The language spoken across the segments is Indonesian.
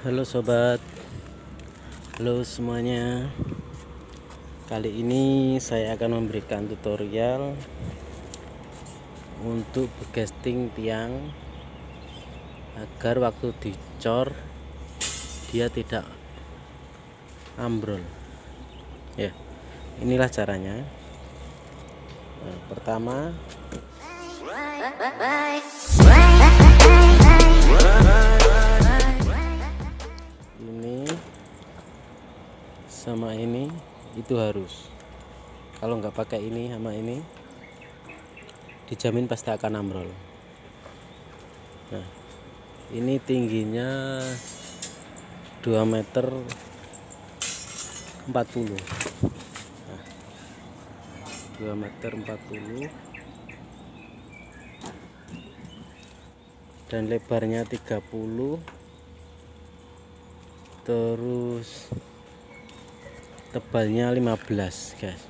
Halo sobat, halo semuanya. Kali ini saya akan memberikan tutorial untuk begesting tiang agar waktu dicor dia tidak ambrol. Ya, inilah caranya. Nah, pertama ini sama ini itu harus, kalau nggak pakai ini sama ini dijamin pasti akan ambrol. Nah, ini tingginya 2 meter 40. Nah, 2 meter 40 dan lebarnya 30, terus tebalnya 15 guys.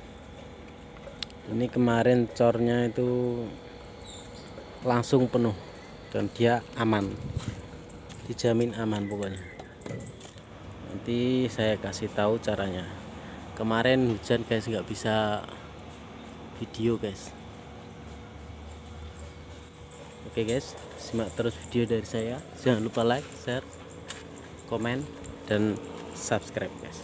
Ini kemarin cornya itu langsung penuh dan dia aman, dijamin aman pokoknya. Nanti saya kasih tahu caranya. Kemarin hujan guys, nggak bisa video guys. Oke guys, simak terus video dari saya. Jangan lupa like, share, komen, dan subscribe guys.